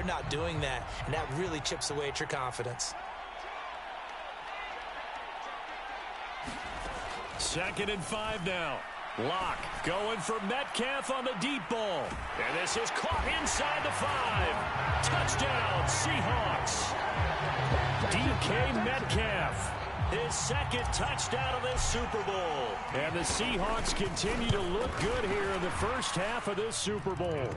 not doing that, and that really chips away at your confidence. 2nd and 5 now. Locke going for Metcalf on the deep ball. And this is caught inside the 5. Touchdown, Seahawks. DK Metcalf, his 2nd touchdown of this Super Bowl. And the Seahawks continue to look good here in the first half of this Super Bowl.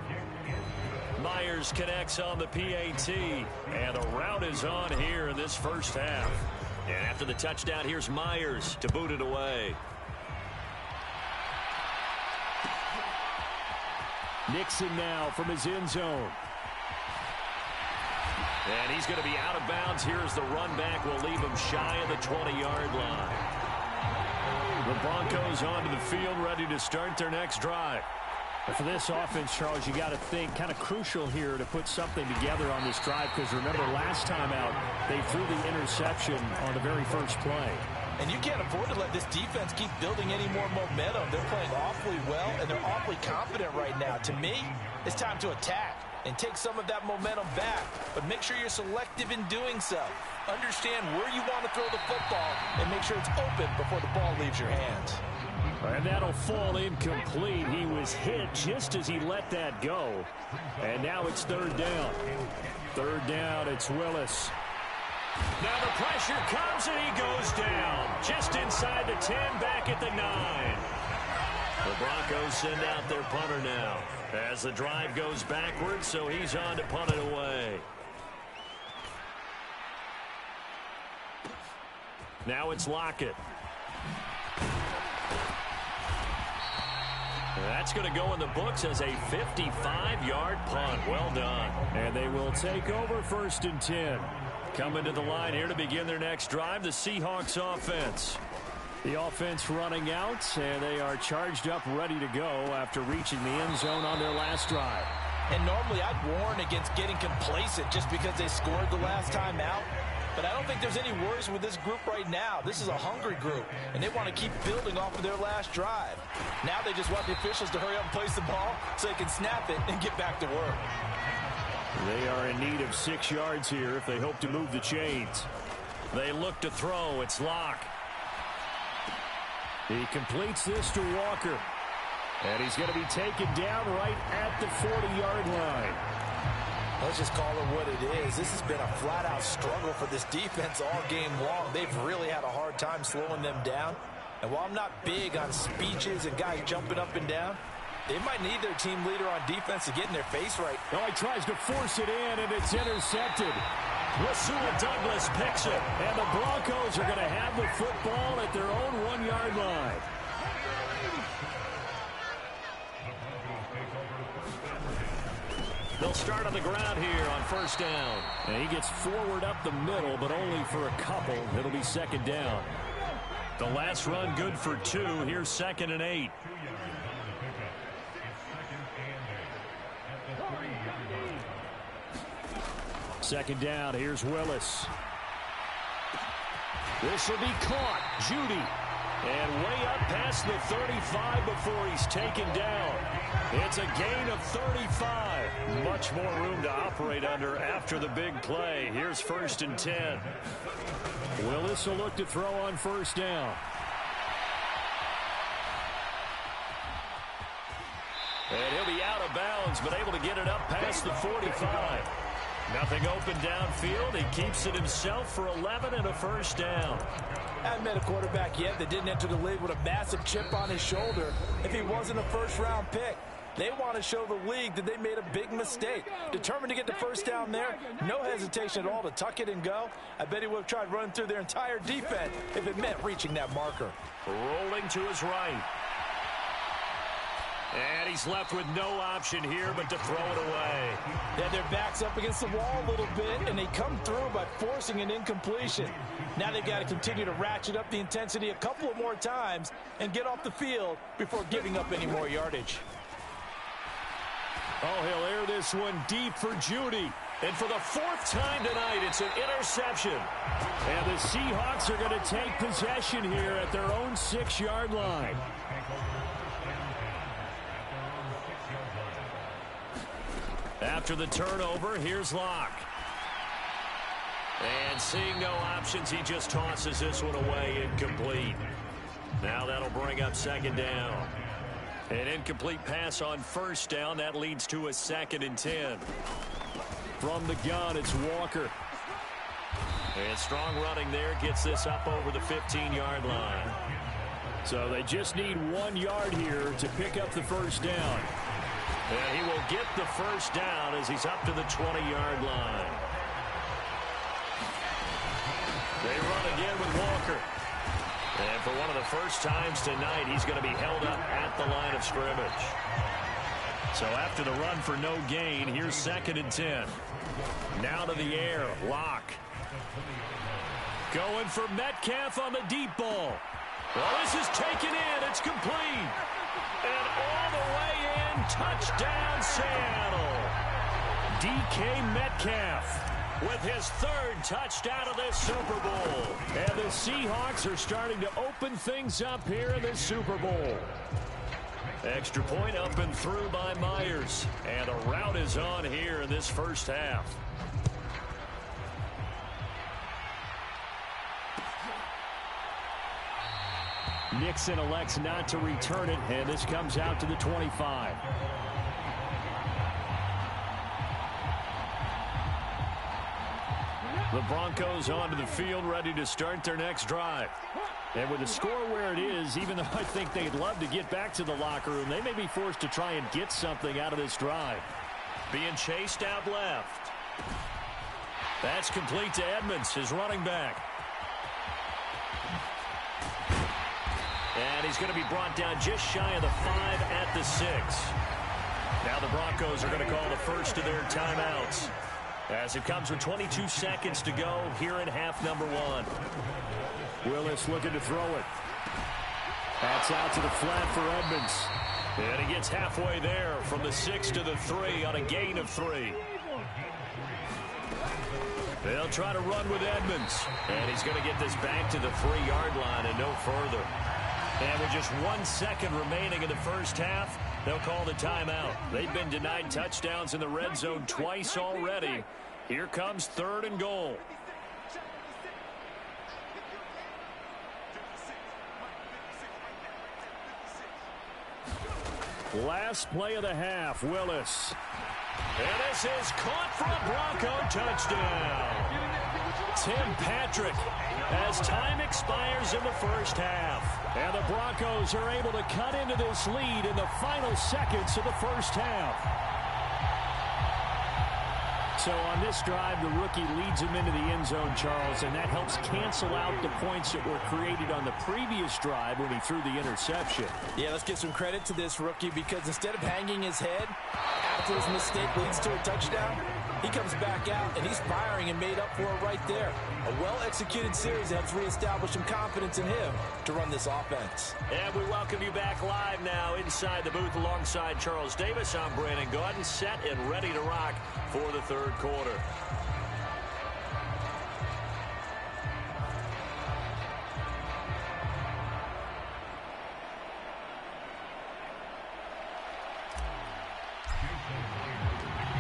Myers connects on the PAT, and a rout is on here in this first half. And after the touchdown, here's Myers to boot it away. Nixon now from his end zone. And he's going to be out of bounds. Here's the run back. Will leave him shy of the 20-yard line. The Broncos onto the field, ready to start their next drive. For this offense, Charles, you got to think kind of crucial here to put something together on this drive, because remember last time out they threw the interception on the very first play. And you can't afford to let this defense keep building any more momentum. They're playing awfully well, and they're awfully confident right now. To me, it's time to attack and take some of that momentum back. But make sure you're selective in doing so. Understand where you want to throw the football and make sure it's open before the ball leaves your hands. And that'll fall incomplete. He was hit just as he let that go. And now it's 3rd down. 3rd down, it's Willis. Now the pressure comes and he goes down. Just inside the 10, back at the 9. The Broncos send out their punter now as the drive goes backwards, so he's on to punt it away. Now it's Lockett. That's going to go in the books as a 55-yard punt. Well done. And they will take over 1st and 10. Coming to the line here to begin their next drive, the Seahawks offense. The offense running out, and they are charged up, ready to go after reaching the end zone on their last drive. And normally I'd warn against getting complacent just because they scored the last time out. But I don't think there's any worries with this group right now. This is a hungry group, and they want to keep building off of their last drive. Now they just want the officials to hurry up and place the ball so they can snap it and get back to work. They are in need of 6 yards here if they hope to move the chains. They look to throw. It's Locke. He completes this to Walker. And he's going to be taken down right at the 40-yard line. Let's just call it what it is. This has been a flat-out struggle for this defense all game long. They've really had a hard time slowing them down. And while I'm not big on speeches and guys jumping up and down, they might need their team leader on defense to get in their face right. Oh, he tries to force it in, and it's intercepted. Rasul Douglas picks it. And the Broncos are going to have the football at their own 1-yard line. They'll start on the ground here on 1st down. And he gets forward up the middle, but only for a couple. It'll be 2nd down. The last run good for 2. Here's 2nd and 8. Second down. Here's Willis. This will be caught. Judy. And way up past the 35 before he's taken down. It's a gain of 35. Much more room to operate under after the big play. Here's 1st and 10. Willis will look to throw on 1st down. And he'll be out of bounds, but able to get it up past the 45. Nothing open downfield. He keeps it himself for 11 and a 1st down. I haven't met a quarterback yet that didn't enter the league with a massive chip on his shoulder if he wasn't a 1st-round pick. They want to show the league that they made a big mistake. Determined to get the 1st down there, no hesitation at all to tuck it and go. I bet he would have tried running through their entire defense if it meant reaching that marker. Rolling to his right. And he's left with no option here but to throw it away. They had their backs up against the wall a little bit, and they come through by forcing an incompletion. Now they've got to continue to ratchet up the intensity a couple of more times and get off the field before giving up any more yardage. Oh, he'll air this one deep for Judy. And for the 4th time tonight, it's an interception. And the Seahawks are going to take possession here at their own 6-yard line. After the turnover, here's Locke. And seeing no options, he just tosses this one away, incomplete. Now that'll bring up second down. An incomplete pass on first down. That leads to a 2nd and 10. From the gun, it's Walker. And strong running there gets this up over the 15-yard line. So they just need 1 yard here to pick up the first down. And he will get the first down as he's up to the 20-yard line. They run again with Walker. And for one of the first times tonight, he's going to be held up at the line of scrimmage. So after the run for no gain, here's 2nd and 10. Now to the air, Locke. Going for Metcalf on the deep ball. Well, this is taken in. It's complete. And all the way in, touchdown Seattle. DK Metcalf with his 3rd touchdown of this Super Bowl. And the Seahawks are starting to open things up here in this Super Bowl. Extra point up and through by Myers. And a rout is on here in this first half. Nixon elects not to return it, and this comes out to the 25. The Broncos onto the field, ready to start their next drive. And with the score where it is, even though I think they'd love to get back to the locker room, they may be forced to try and get something out of this drive. Being chased out left. That's complete to Edmonds, his running back. And he's going to be brought down just shy of the 5 at the 6. Now the Broncos are going to call the first of their timeouts, as it comes with 22 seconds to go here in half number 1. Willis looking to throw it. That's out to the flat for Edmonds. And he gets halfway there from the 6 to the 3 on a gain of 3. They'll try to run with Edmonds. And he's going to get this back to the 3-yard line and no further. And with just 1 second remaining in the first half, they'll call the timeout. They've been denied touchdowns in the red zone twice already. Here comes 3rd and goal. Last play of the half, Willis. And this is caught for a Bronco touchdown. Tim Patrick, as time expires in the first half. And the Broncos are able to cut into this lead in the final seconds of the first half. So on this drive, the rookie leads him into the end zone, Charles, and that helps cancel out the points that were created on the previous drive when he threw the interception. Yeah, let's give some credit to this rookie, because instead of hanging his head after his mistake leads to a touchdown, he comes back out and he's firing and made up for it right there. A well-executed series that helps reestablish some confidence in him to run this offense. And we welcome you back live now inside the booth alongside Charles Davis. I'm Brandon Gaudin, set and ready to rock for the 3rd quarter.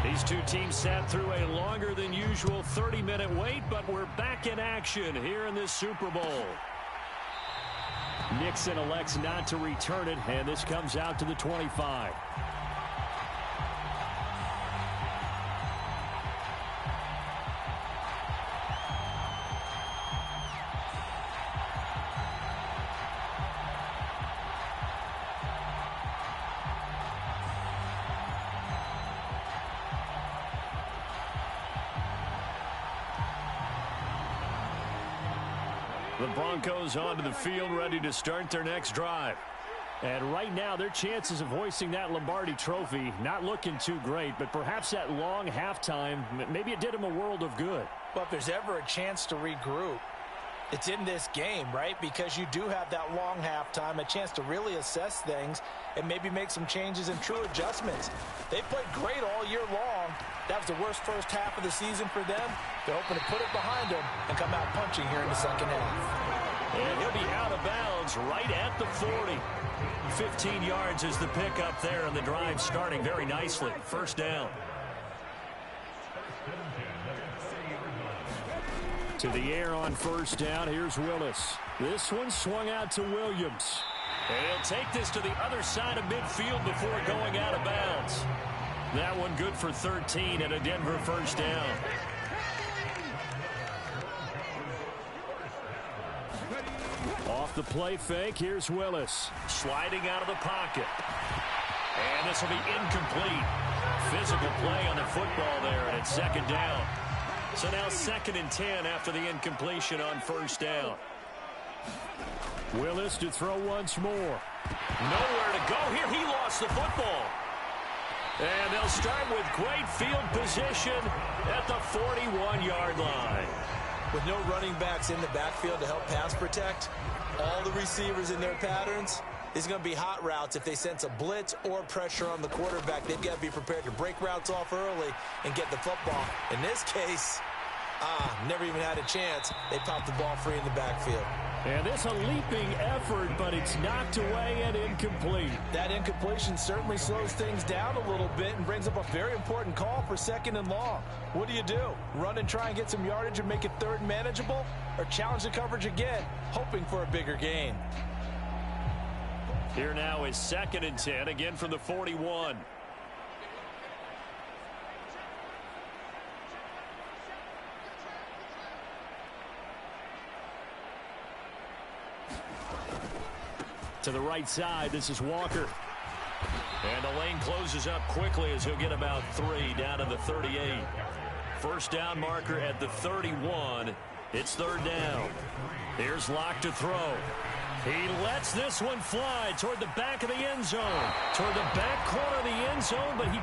These two teams sat through a longer than usual 30-minute wait, but we're back in action here in this Super Bowl. Nixon elects not to return it, and this comes out to the 25. The Broncos onto the field, ready to start their next drive. And right now, their chances of hoisting that Lombardi trophy not looking too great, but perhaps that long halftime, maybe it did them a world of good. But if there's ever a chance to regroup, it's in this game, right? Because you do have that long halftime, a chance to really assess things and maybe make some changes and true adjustments. They played great all year long. That was the worst first half of the season for them. They're hoping to put it behind them and come out punching here in the second half. And he'll be out of bounds right at the 40. 15 yards is the pickup there, and the drive starting very nicely. First down. To the air on first down. Here's Willis. This one swung out to Williams. And he'll take this to the other side of midfield before going out of bounds. That one good for 13 and a Denver first down. Off the play fake, here's Willis. Sliding out of the pocket. And this will be incomplete. Physical play on the football there, and it's second down. So now 2nd and 10 after the incompletion on first down. Willis to throw once more. Nowhere to go here. He lost the football. And they'll start with great field position at the 41-yard line. With no running backs in the backfield to help pass protect, all the receivers in their patterns, is going to be hot routes. If they sense a blitz or pressure on the quarterback, they've got to be prepared to break routes off early and get the football. In this case, never even had a chance. They popped the ball free in the backfield. And this a leaping effort, but it's knocked away and incomplete. That incompletion certainly slows things down a little bit and brings up a very important call for 2nd and long. What do? Run and try and get some yardage and make it 3rd and manageable? Or challenge the coverage again, hoping for a bigger gain? Here now is 2nd and 10, again from the 41. To the right side, this is Walker. And the lane closes up quickly as he'll get about 3 down to the 38. First down marker at the 31. It's 3rd down. Here's Locke to throw. He lets this one fly toward the back of the end zone. Toward the back corner of the end zone, but he...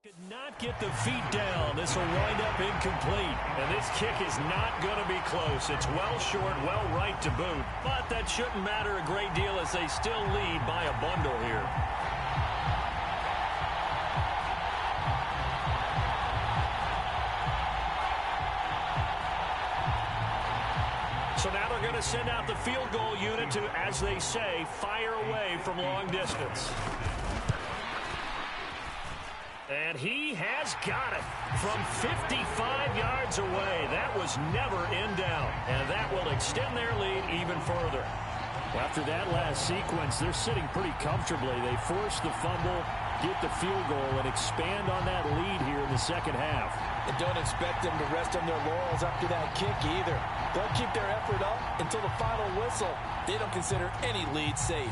Could not get the feet down. This will wind up incomplete. And this kick is not going to be close. It's well short, well right to boot. But that shouldn't matter a great deal as they still lead by a bundle here. So now they're going to send out the field goal unit to, as they say, fire away from long distance. And he has got it from 55 yards away. That was never in doubt. And that will extend their lead even further. After that last sequence, they're sitting pretty comfortably. They force the fumble, get the field goal, and expand on that lead here in the second half. And don't expect them to rest on their laurels after that kick either. They'll keep their effort up until the final whistle. They don't consider any lead safe.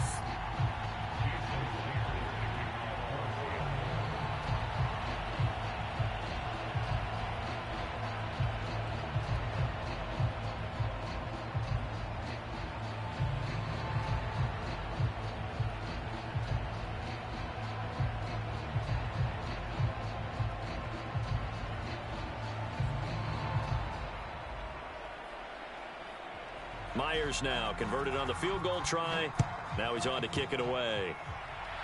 Myers now converted on the field goal try. Now he's on to kick it away.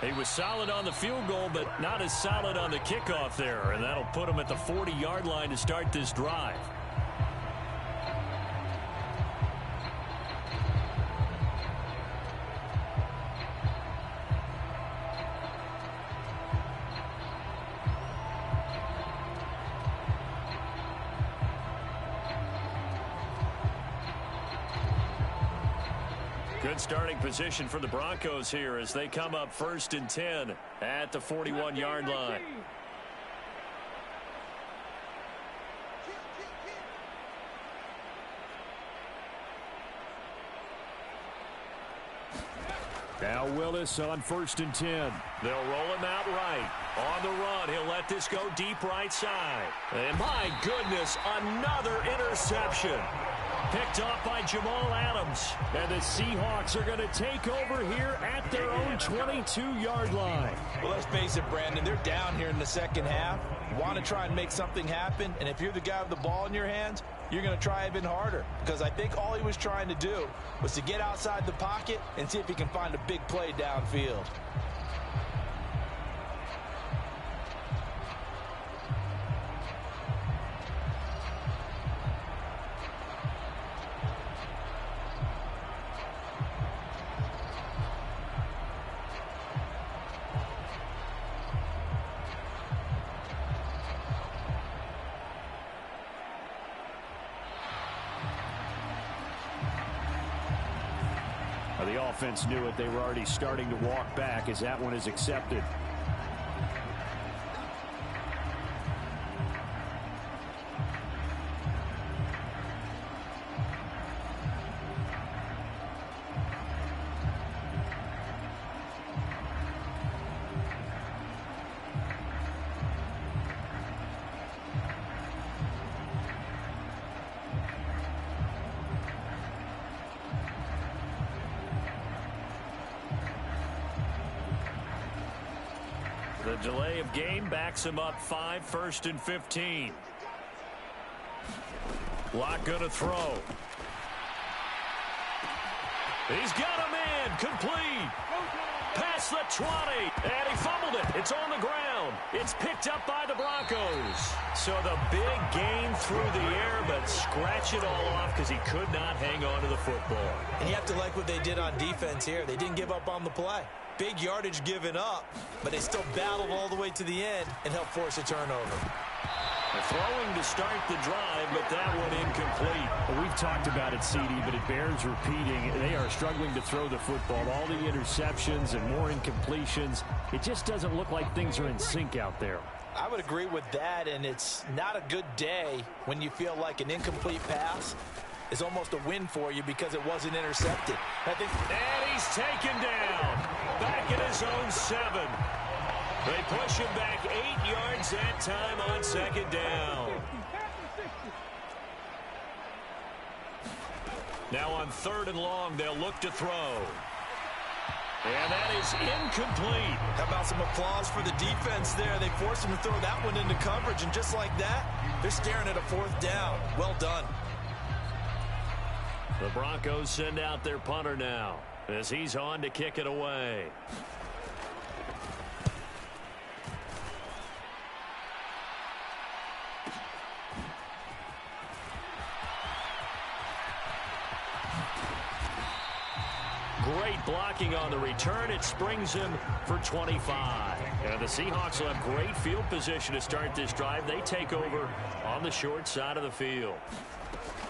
He was solid on the field goal, but not as solid on the kickoff there, and that'll put him at the 40-yard line to start this drive. Good starting position for the Broncos here as they come up 1st and 10 at the 41-yard line. Now Willis on 1st and 10. They'll roll him out right. On the run, he'll let this go deep right side. And my goodness, another interception. Picked off by Jamal Adams. And the Seahawks are going to take over here at their own 22-yard line. Well, let's face it, Brandon. They're down here in the second half. You want to try and make something happen. And if you're the guy with the ball in your hands, you're going to try even harder. Because I think all he was trying to do was to get outside the pocket and see if he can find a big play downfield. The offense knew it. They were already starting to walk back as that one is accepted. The delay of game backs him up 5, 1st and 15. Locke gonna throw. He's got a man, complete. Past the 20, and he fumbled it. It's on the ground. It's picked up by the Broncos. So the big gain through the air, but scratch it all off because he could not hang on to the football. And you have to like what they did on defense here. They didn't give up on the play. Big yardage given up, but they still battled all the way to the end and helped force a turnover. Throwing to start the drive, but that one incomplete. Well, we've talked about it, CD, but it bears repeating. They are struggling to throw the football. All the interceptions and more incompletions. It just doesn't look like things are in sync out there. I would agree with that, and it's not a good day when you feel like an incomplete pass is almost a win for you because it wasn't intercepted. And he's taken down. Back at his own 7. They push him back 8 yards that time on 2nd down. Now on 3rd and long, they'll look to throw. And that is incomplete. How about some applause for the defense there? They forced him to throw that one into coverage, and just like that, they're staring at a 4th down. Well done. The Broncos send out their punter now as he's on to kick it away. Great blocking on the return. It springs him for 25. And the Seahawks will have great field position to start this drive. They take over on the short side of the field.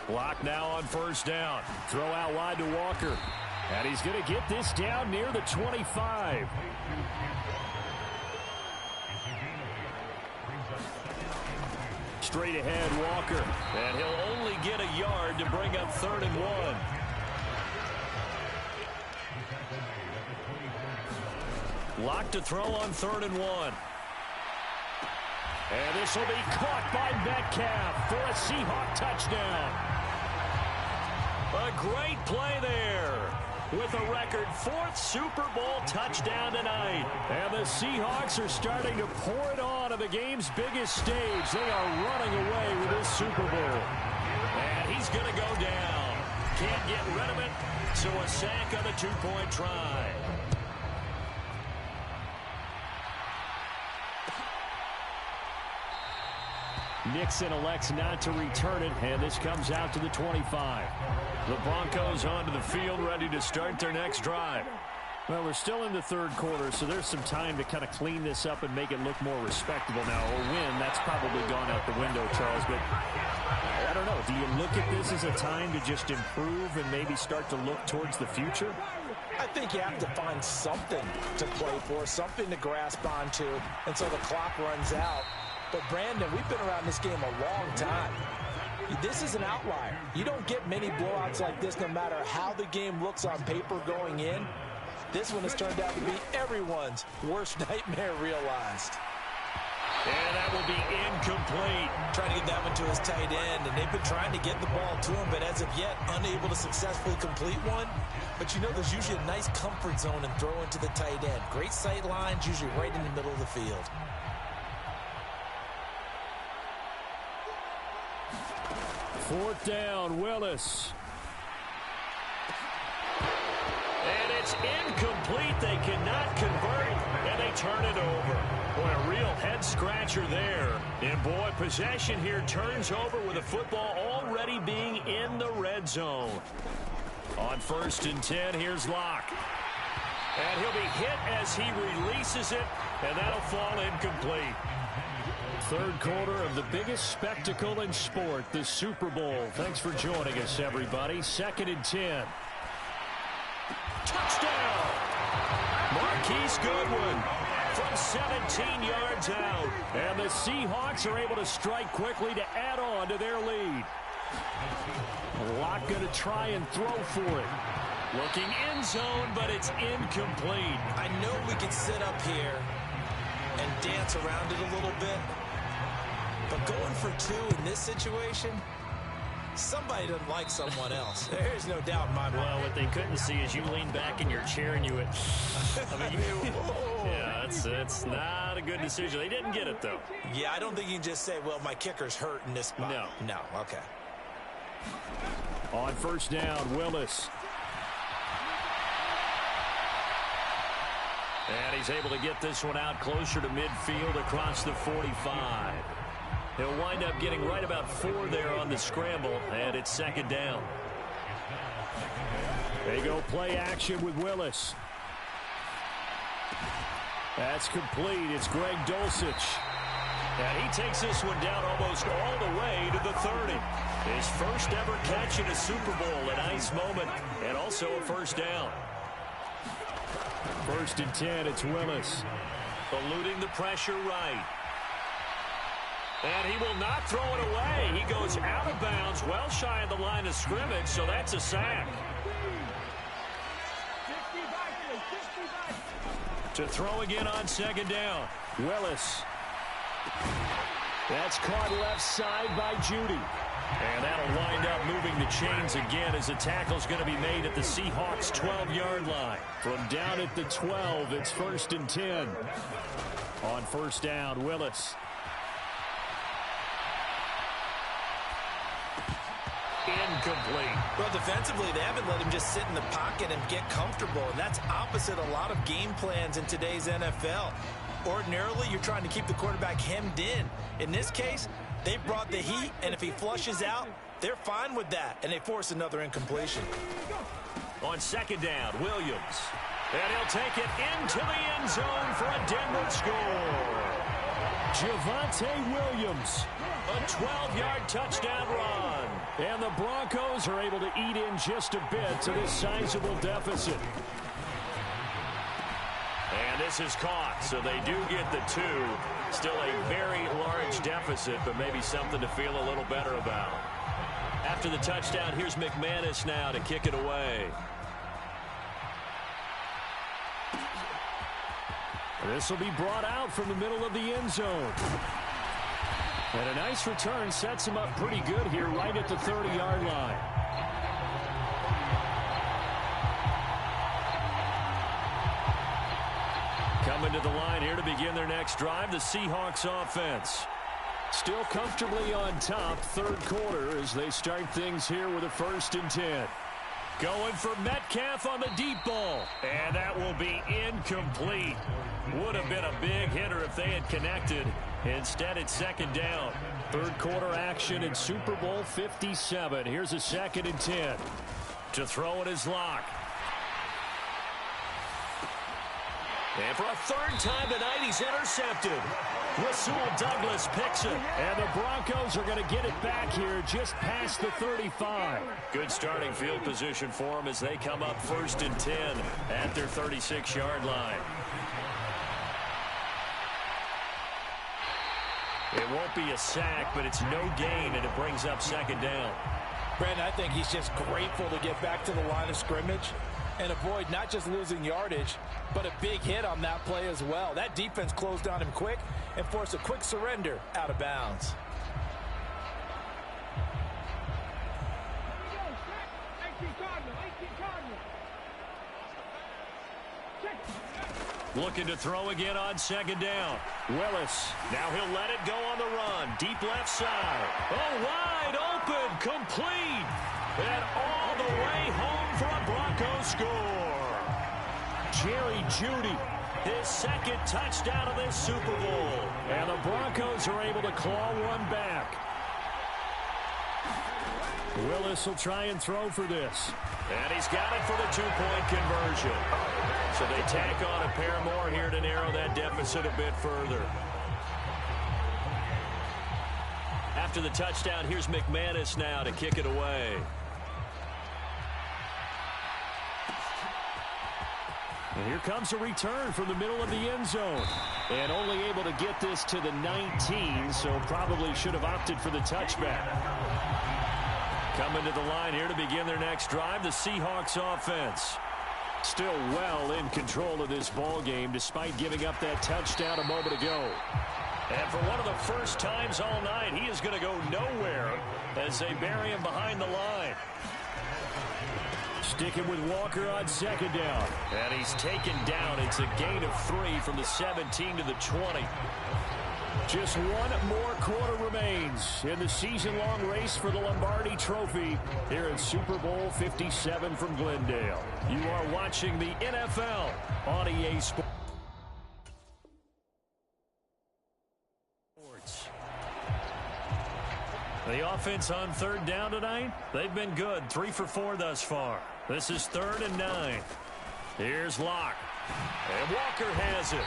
Block now on 1st down. Throw out wide to Walker. And he's going to get this down near the 25. straight ahead, Walker. And he'll only get a yard to bring up 3rd and 1. Lock to throw on 3rd and 1. And this will be caught by Metcalf for a Seahawk touchdown. A great play there with a record 4th Super Bowl touchdown tonight. And the Seahawks are starting to pour it on the game's biggest stage. They are running away with this Super Bowl. And he's going to go down. Can't get rid of it, so a sack on the 2-point try. Nixon elects not to return it, and this comes out to the 25. The Broncos onto the field, ready to start their next drive. Well, we're still in the 3rd quarter, so there's some time to kind of clean this up and make it look more respectable now. A win, that's probably gone out the window, Charles, but I don't know. Do you look at this as a time to just improve and maybe start to look towards the future? I think you have to find something to play for, something to grasp onto until the clock runs out. But, Brandon, we've been around this game a long time. This is an outlier. You don't get many blowouts like this no matter how the game looks on paper going in. This one has turned out to be everyone's worst nightmare realized. And that will be incomplete. Trying to get that one to his tight end, and they've been trying to get the ball to him, but as of yet, unable to successfully complete one. But you know there's usually a nice comfort zone in throwing to the tight end. Great sight lines, usually right in the middle of the field. Fourth down, Willis. And it's incomplete. They cannot convert, and they turn it over. Boy, a real head-scratcher there. And, boy, possession here turns over with the football already being in the red zone. On 1st and 10, here's Locke. And he'll be hit as he releases it, and that'll fall incomplete. 3rd quarter of the biggest spectacle in sport, the Super Bowl. Thanks for joining us, everybody. 2nd and 10. Touchdown! Marquise Goodwin from 17 yards out. And the Seahawks are able to strike quickly to add on to their lead. Locke going to try and throw for it. Looking end zone, but it's incomplete. I know we could sit up here and dance around it a little bit. But going for 2 in this situation, somebody doesn't like someone else. There's no doubt in my mind. Well, what they couldn't see is you lean back in your chair and you went, I mean, yeah, that's not a good decision. They didn't get it, though. Yeah, I don't think you can just say, well, my kicker's hurt in this spot. No, okay. On 1st down, Willis. And he's able to get this one out closer to midfield across the 45. He'll wind up getting right about 4 there on the scramble, and it's 2nd down. They go play action with Willis. That's complete. It's Greg Dulcich. And he takes this one down almost all the way to the 30. His first ever catch in a Super Bowl, a nice moment, and also a 1st down. 1st and 10, it's Willis. Eluding the pressure right. And he will not throw it away. He goes out of bounds, well shy of the line of scrimmage, so that's a sack. To throw again on 2nd down. Willis. That's caught left side by Judy. And that'll wind up moving the chains again as the tackle's going to be made at the Seahawks' 12-yard line. From down at the 12, it's 1st and 10. On 1st down, Willis. Incomplete. Well, defensively, they haven't let him just sit in the pocket and get comfortable, and that's opposite a lot of game plans in today's NFL. Ordinarily, you're trying to keep the quarterback hemmed in. In this case, they brought the heat, and if he flushes out, they're fine with that, and they force another incompletion. On 2nd down, Williams. And he'll take it into the end zone for a Denver score. Javonte Williams. A 12-yard touchdown run. And the Broncos are able to eat in just a bit to this sizable deficit. And this is caught, so they do get the 2. Still a very large deficit, but maybe something to feel a little better about. After the touchdown, here's McManus now to kick it away. This will be brought out from the middle of the end zone. And a nice return sets him up pretty good here right at the 30-yard line. Coming to the line here to begin their next drive, the Seahawks offense. Still comfortably on top, third quarter, as they start things here with a 1st and 10. Going for Metcalf on the deep ball. And that will be incomplete. Would have been a big hitter if they had connected. Instead, it's 2nd down. Third quarter action in Super Bowl 57. Here's a 2nd and 10. To throw it is Locke. And for a 3rd time tonight, he's intercepted. Rasul Douglas picks it. And the Broncos are going to get it back here just past the 35. Good starting field position for them as they come up 1st and 10 at their 36-yard line. It won't be a sack, but it's no gain, and it brings up 2nd down. Brandon, I think he's just grateful to get back to the line of scrimmage and avoid not just losing yardage, but a big hit on that play as well. That defense closed on him quick and forced a quick surrender out of bounds. Looking to throw again on 2nd down. Willis. Now he'll let it go on the run. Deep left side. Oh, wide open. Complete. And all the way home for a Broncos score. Jerry Jeudy. His 2nd touchdown of this Super Bowl. And the Broncos are able to claw one back. Willis will try and throw for this. And he's got it for the 2-point conversion. So they tack on a pair more here to narrow that deficit a bit further. After the touchdown, here's McManus now to kick it away. And here comes a return from the middle of the end zone. And only able to get this to the 19, so probably should have opted for the touchback. Coming to the line here to begin their next drive, the Seahawks offense. Still well in control of this ball game despite giving up that touchdown a moment ago. And for one of the first times all night, he is going to go nowhere as they bury him behind the line. Sticking with Walker on 2nd down. And he's taken down. It's a gain of 3 from the 17 to the 20. Just one more quarter remains in the season-long race for the Lombardi Trophy here in Super Bowl 57 from Glendale. You are watching the NFL on EA Sports. The offense on 3rd down tonight, they've been good. 3 for 4 thus far. This is 3rd and 9. Here's Locke. And Walker has it.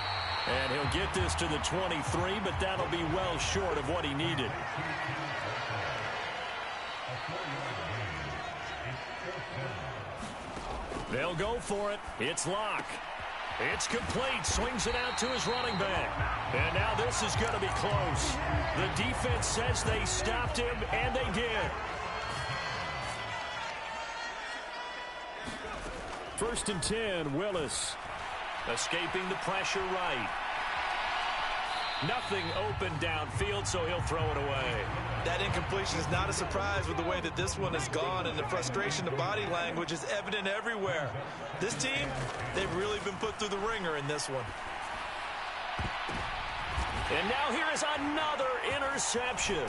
And he'll get this to the 23, but that'll be well short of what he needed. They'll go for it. It's Locke. It's complete. Swings it out to his running back. And now this is going to be close. The defense says they stopped him, and they did. 1st and 10, Willis. Escaping the pressure right. Nothing open downfield, so he'll throw it away. That incompletion is not a surprise with the way that this one has gone, and the frustration, the body language is evident everywhere. This team, they've really been put through the ringer in this one. And now here is another interception.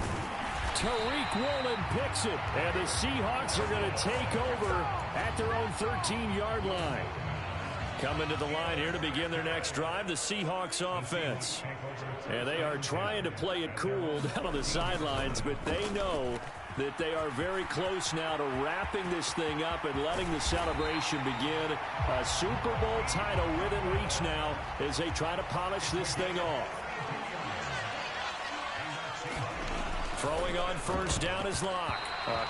Tariq Woolen picks it, and the Seahawks are going to take over at their own 13-yard line. Coming to the line here to begin their next drive, the Seahawks offense. And they are trying to play it cool down on the sidelines, but they know that they are very close now to wrapping this thing up and letting the celebration begin. A Super Bowl title within reach now as they try to polish this thing off. Throwing on 1st down is Locke.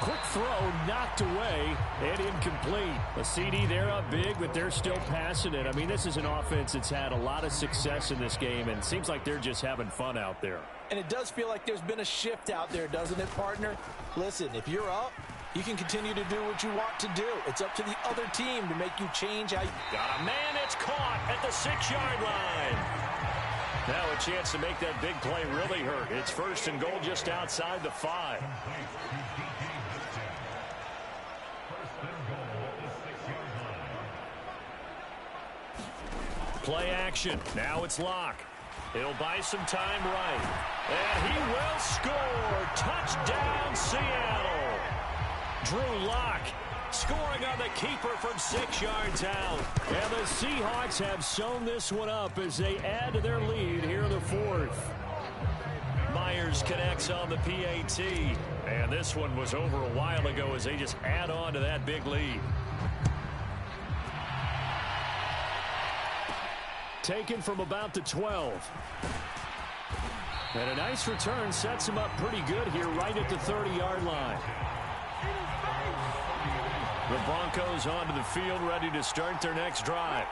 Quick throw knocked away and incomplete. A CD, they're up big, but they're still passing it. I mean, this is an offense that's had a lot of success in this game, and it seems like they're just having fun out there. And it does feel like there's been a shift out there, doesn't it, partner? Listen, if you're up, you can continue to do what you want to do. It's up to the other team to make you change how you... Got a man that's caught at the 6-yard line. Now a chance to make that big play really hurt. It's 1st and goal just outside the 5. Play action. Now it's Locke. He'll buy some time right. And he will score. Touchdown, Seattle. Drew Locke scoring on the keeper from 6 yards out. And the Seahawks have sewn this one up as they add to their lead here in the 4th. Myers connects on the PAT. And this one was over a while ago as they just add on to that big lead. Taken from about the 12. And a nice return sets him up pretty good here right at the 30-yard line. The Broncos onto the field ready to start their next drive.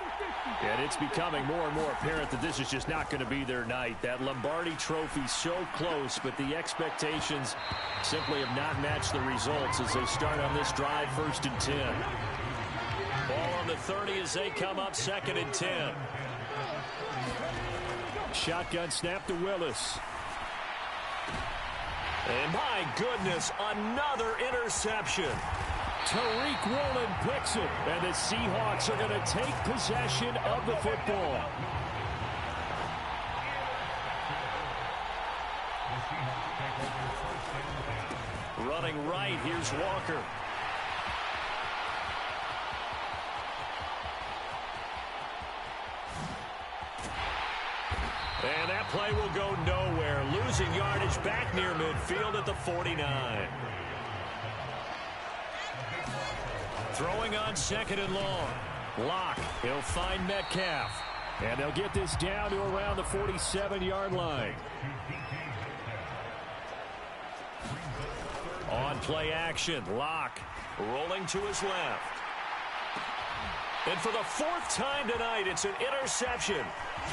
And it's becoming more and more apparent that this is just not going to be their night. That Lombardi trophy so close, but the expectations simply have not matched the results as they start on this drive 1st and 10. Ball on the 30 as they come up 2nd and 10. Shotgun snap to Willis. And my goodness, another interception. Tariq Woolen picks it, and the Seahawks are going to take possession of the football. Running right, here's Walker. And that play will go nowhere. Losing yardage back near midfield at the 49. Throwing on 2nd and long. Locke, he'll find Metcalf. And they'll get this down to around the 47-yard line. On play action, Locke rolling to his left. And for the 4th time tonight, it's an interception.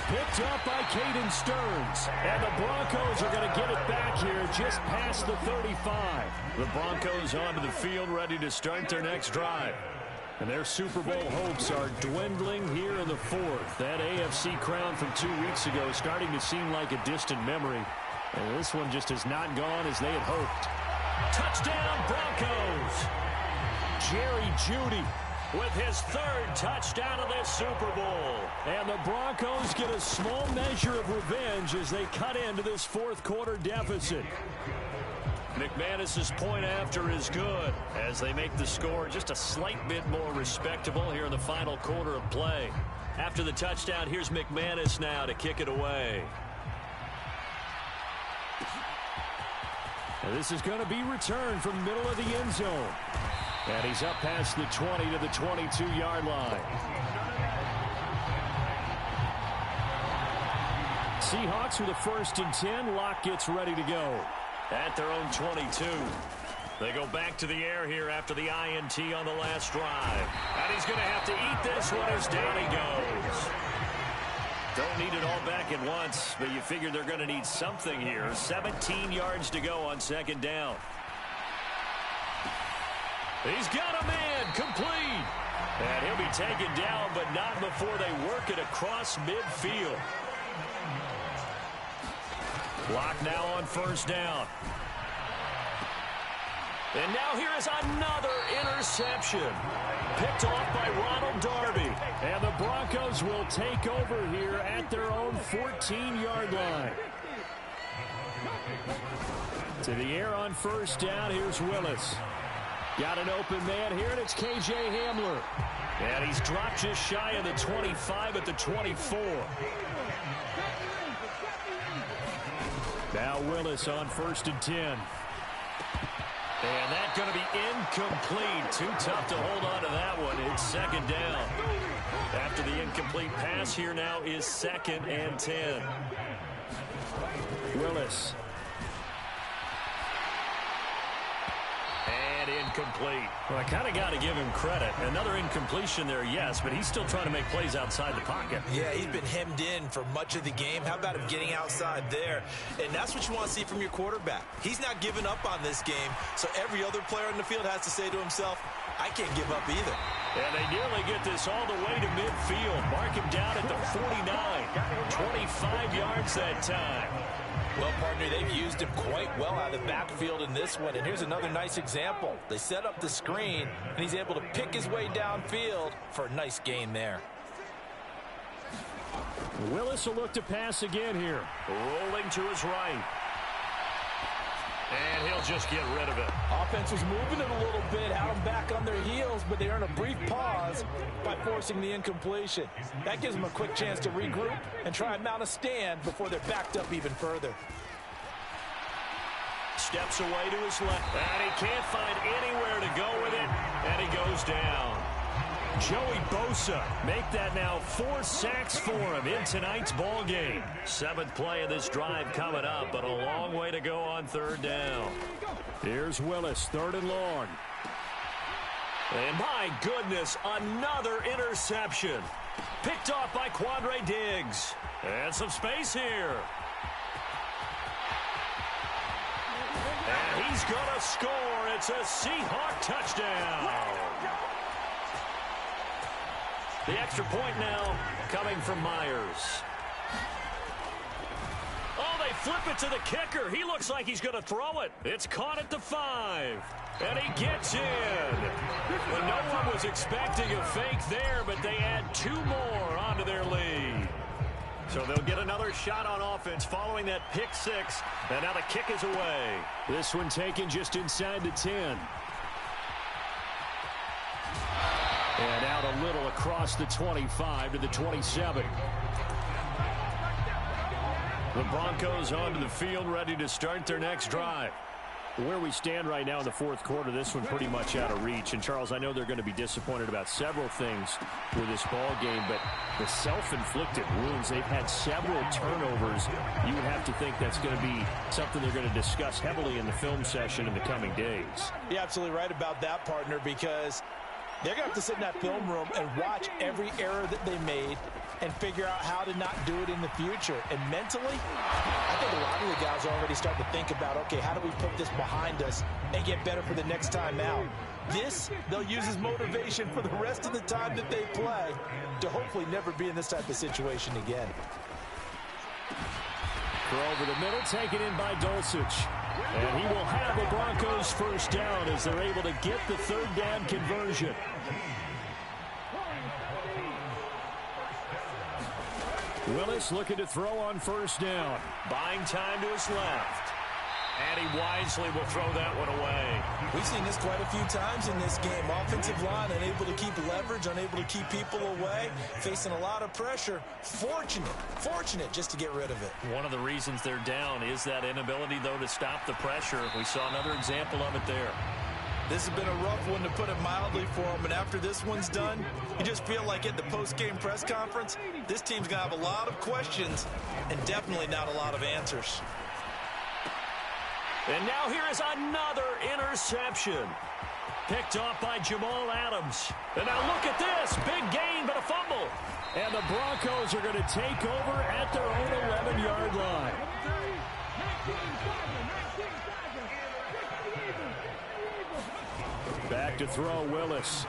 Picked up by Caden Stearns. And the Broncos are going to get it back here just past the 35. The Broncos onto the field ready to start their next drive. And their Super Bowl hopes are dwindling here in the 4th. That AFC crown from 2 weeks ago is starting to seem like a distant memory. And this one just has not gone as they had hoped. Touchdown, Broncos! Jerry Jeudy with his 3rd touchdown of this Super Bowl. And the Broncos get a small measure of revenge as they cut into this 4th quarter deficit. McManus's point after is good as they make the score just a slight bit more respectable here in the final quarter of play. After the touchdown, here's McManus now to kick it away. And this is going to be returned from the middle of the end zone. And he's up past the 20 to the 22-yard line. Seahawks with a 1st and 10. Locke gets ready to go. At their own 22. They go back to the air here after the INT on the last drive. And he's going to have to eat this one as down he goes. Don't need it all back at once, but you figure they're going to need something here. 17 yards to go on 2nd down. He's got a man complete. And he'll be taken down, but not before they work it across midfield. Locke now on 1st down. And now here is another interception. Picked off by Ronald Darby. And the Broncos will take over here at their own 14-yard line. To the air on 1st down, here's Willis. Got an open man here, and it's KJ Hamler. And he's dropped just shy of the 25 at the 24. Now Willis on 1st and 10. And that's going to be incomplete. Too tough to hold on to that one. It's 2nd down. After the incomplete pass, here now is 2nd and 10. Willis. incomplete. Well, I kind of got to give him credit. Another incompletion there, yes, but he's still trying to make plays outside the pocket. Yeah, he's been hemmed in for much of the game. How about him getting outside there? And that's what you want to see from your quarterback. He's not giving up on this game, so every other player in the field has to say to himself, I can't give up either. And they nearly get this all the way to midfield. Mark him down at the 49. 25 yards that time. Well, partner, they've used him quite well out of the backfield in this one. And here's another nice example. They set up the screen, and he's able to pick his way downfield for a nice gain there. Willis will look to pass again here. Rolling to his right. And he'll just get rid of it. Offense was moving it a little bit, had them back on their heels, but they earn a brief pause by forcing the incompletion. That gives them a quick chance to regroup and try and mount a stand before they're backed up even further. Steps away to his left, and he can't find anywhere to go with it, and he goes down. Joey Bosa make that now 4 sacks for him in tonight's ball game. 7th play of this drive coming up, but a long way to go on 3rd down. Here's Willis, 3rd and long. And my goodness, another interception. Picked off by Quandre Diggs. And some space here. And he's going to score. It's a Seahawk touchdown. The extra point now coming from Myers. Oh, they flip it to the kicker. He looks like he's going to throw it. It's caught at the 5. And he gets in. Well, no one was expecting a fake there, but they add 2 more onto their lead. So they'll get another shot on offense following that pick 6. And now the kick is away. This one taken just inside the 10. And out a little across the 25 to the 27. The Broncos onto the field, ready to start their next drive. Where we stand right now in the 4th quarter, this one pretty much out of reach. And, Charles, I know they're going to be disappointed about several things with this ball game, but the self-inflicted wounds, they've had several turnovers. You would have to think that's going to be something they're going to discuss heavily in the film session in the coming days. You're absolutely right about that, partner, because they're going to have to sit in that film room and watch every error that they made and figure out how to not do it in the future. And mentally, I think a lot of the guys are already starting to think about, okay, how do we put this behind us and get better for the next time out? This, they'll use as motivation for the rest of the time that they play to hopefully never be in this type of situation again. Throw over the middle, taken in by Dulcich. And he will have the Broncos first down as they're able to get the 3rd down conversion. Willis looking to throw on 1st down. Buying time to his left. And he wisely will throw that one away. We've seen this quite a few times in this game. Offensive line unable to keep leverage, unable to keep people away, facing a lot of pressure. Fortunate just to get rid of it. One of the reasons they're down is that inability, though, to stop the pressure. We saw another example of it there. This has been a rough one, to put it mildly, for them. And after this one's done, you just feel like at the post-game press conference, this team's going to have a lot of questions and definitely not a lot of answers. And now here is another interception. Picked off by Jamal Adams. And now look at this. Big gain, but a fumble. And the Broncos are going to take over at their own 11-yard line. Back to throw, Willis.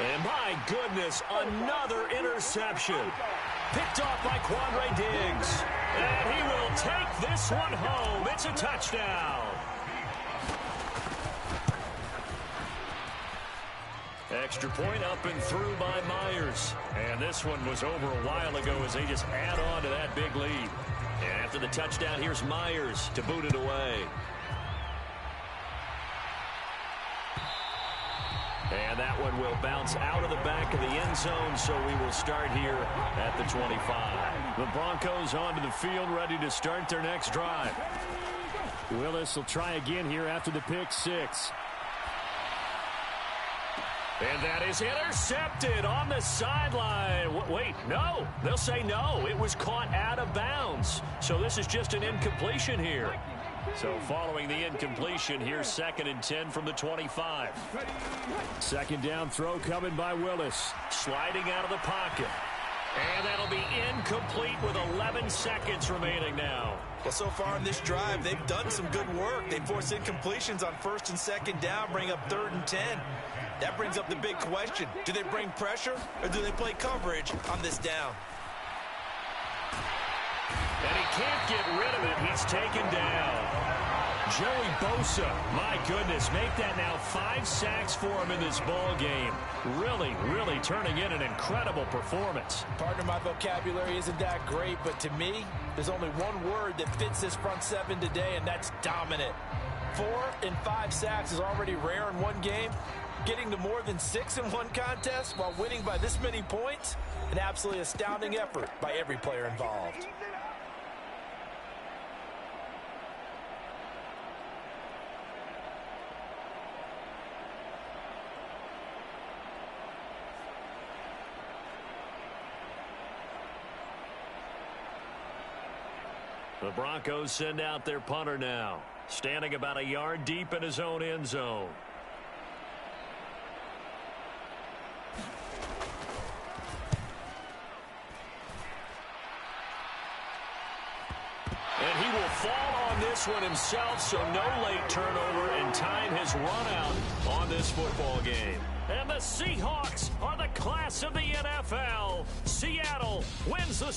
And my goodness, another interception. Picked off by Quandre Diggs. And he will take this one home. It's a touchdown. Extra point up and through by Myers. And this one was over a while ago as they just add on to that big lead. And after the touchdown, here's Myers to boot it away. And that one will bounce out of the back of the end zone, so we will start here at the 25. The Broncos onto the field, ready to start their next drive. Willis will try again here after the pick 6. And that is intercepted on the sideline. Wait, no. They'll say no. It was caught out of bounds. So this is just an incompletion here. So following the incompletion, here's 2nd and 10 from the 25. Second down throw coming by Willis. Sliding out of the pocket. And that'll be incomplete with 11 seconds remaining now. Well, so far in this drive, they've done some good work. They forced incompletions on 1st and 2nd down, bring up 3rd and 10. That brings up the big question. Do they bring pressure or do they play coverage on this down? And he can't get rid of it. He's taken down. Joey Bosa, my goodness, make that now 5 sacks for him in this ball game. Really, really turning in an incredible performance. Partner, my vocabulary isn't that great, but to me, there's only one word that fits this front seven today, and that's dominant. 4 and 5 sacks is already rare in one game. Getting to more than 6 in one contest while winning by this many points, an absolutely astounding effort by every player involved. The Broncos send out their punter now, standing about a yard deep in his own end zone. And he will fall on this one himself, so no late turnover, and time has run out on this football game. And the Seahawks are the class of the NFL. Seattle wins the